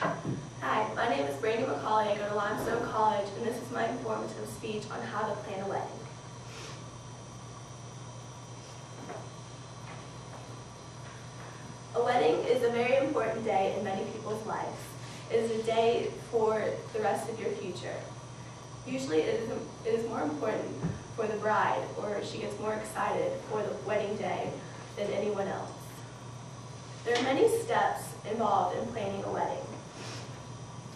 Hi, my name is Brandys Informative. I go to Limestone College, and this is my informative speech on how to plan a wedding. A wedding is a very important day in many people's lives. It is a day for the rest of your future. Usually it is more important for the bride, or she gets more excited for the wedding day than anyone else. There are many steps involved in planning a wedding.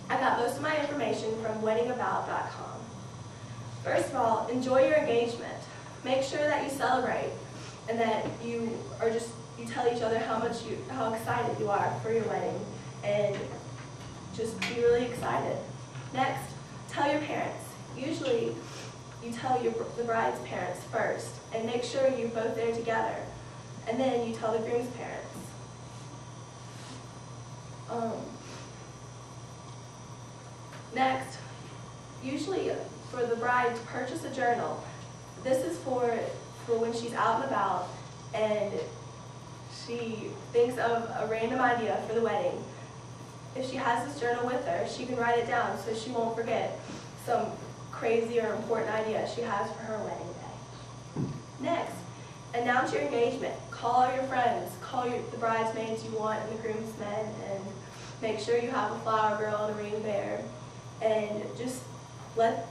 I got most of my information from weddingabout.com. First of all, enjoy your engagement. Make sure that you celebrate and that you tell each other how excited you are for your wedding, and just be really excited. Next, tell your parents. Usually you tell the bride's parents first, and make sure you're both there together, and then you tell the groom's parents. Next, usually for the bride to purchase a journal. This is for when she's out and about and she thinks of a random idea for the wedding. If she has this journal with her, she can write it down so she won't forget some crazy or important idea she has for her wedding day. Next, announce your engagement. Call all your friends, call the bridesmaids you want and the groomsmen, and make sure you have a flower girl and a ring bearer, and just let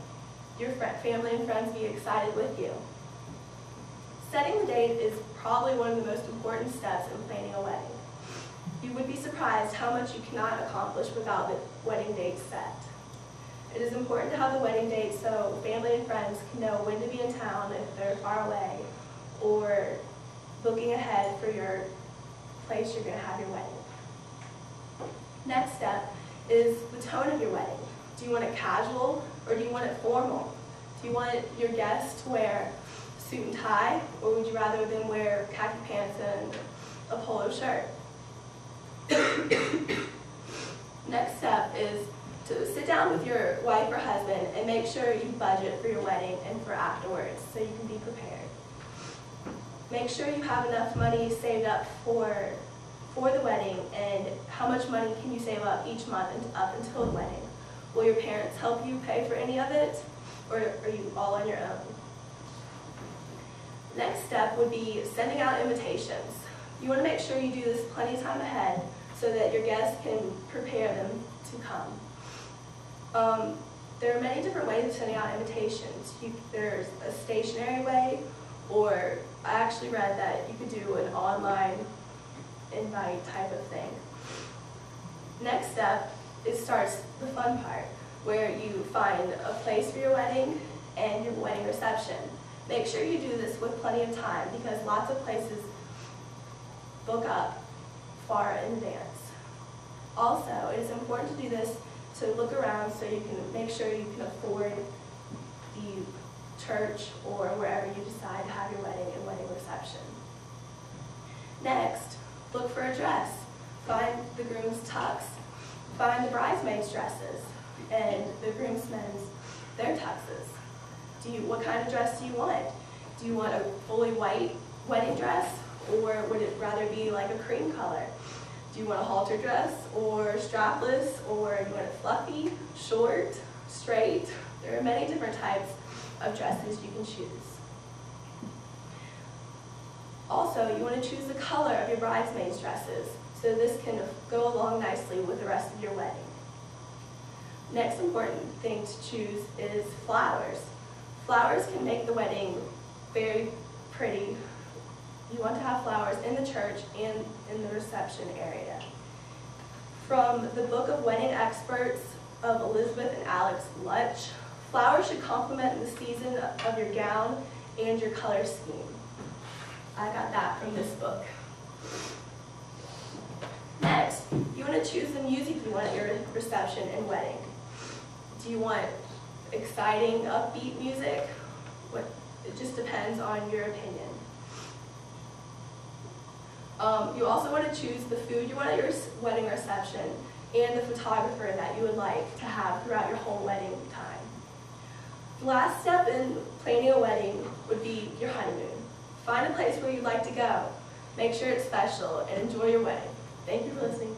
your family and friends be excited with you. Setting the date is probably one of the most important steps in planning a wedding. You would be surprised how much you cannot accomplish without the wedding date set. It is important to have the wedding date so family and friends can know when to be in town if they're far away, or looking ahead for your place you're going to have your wedding. Next step is the tone of your wedding. Do you want it casual or do you want it formal? Do you want your guests to wear a suit and tie, or would you rather them wear khaki pants and a polo shirt? Next step is to sit down with your wife or husband and make sure you budget for your wedding and for afterwards so you can be prepared. Make sure you have enough money saved up for the wedding, and how much money can you save up each month up until the wedding. Will your parents help you pay for any of it, or are you all on your own? Next step would be sending out invitations. You want to make sure you do this plenty of time ahead so that your guests can prepare them to come. There are many different ways of sending out invitations. There's a stationary way, or I actually read that you could do an online invite type of thing. Next step starts the fun part, where you find a place for your wedding and your wedding reception. Make sure you do this with plenty of time, because lots of places book up far in advance. Also, it is important to do this to look around so you can make sure you can afford the church or wherever you decide to have your wedding and wedding reception. Next, look for a dress. Find the groom's tux. Find the bridesmaids' dresses and the groomsmen's their tuxes. What kind of dress do you want? Do you want a fully white wedding dress, or would it rather be like a cream color? Do you want a halter dress, or strapless, or do you want it fluffy, short, straight? There are many different types of dresses you can choose. Also, you want to choose the color of your bridesmaids' dresses, so this can go along nicely with the rest of your wedding. Next important thing to choose is flowers. Flowers can make the wedding very pretty. You want to have flowers in the church and in the reception area. From the Book of Wedding Experts of Elizabeth and Alex Lutch, flowers should complement the season of your gown and your color scheme. I got that from this book. Next, you want to choose the music you want at your reception and wedding. Do you want exciting, upbeat music? It just depends on your opinion. You also want to choose the food you want at your wedding reception and the photographer that you would like to have throughout your whole wedding time. The last step in planning a wedding would be your honeymoon. Find a place where you'd like to go. Make sure it's special and enjoy your wedding. Thank you for listening.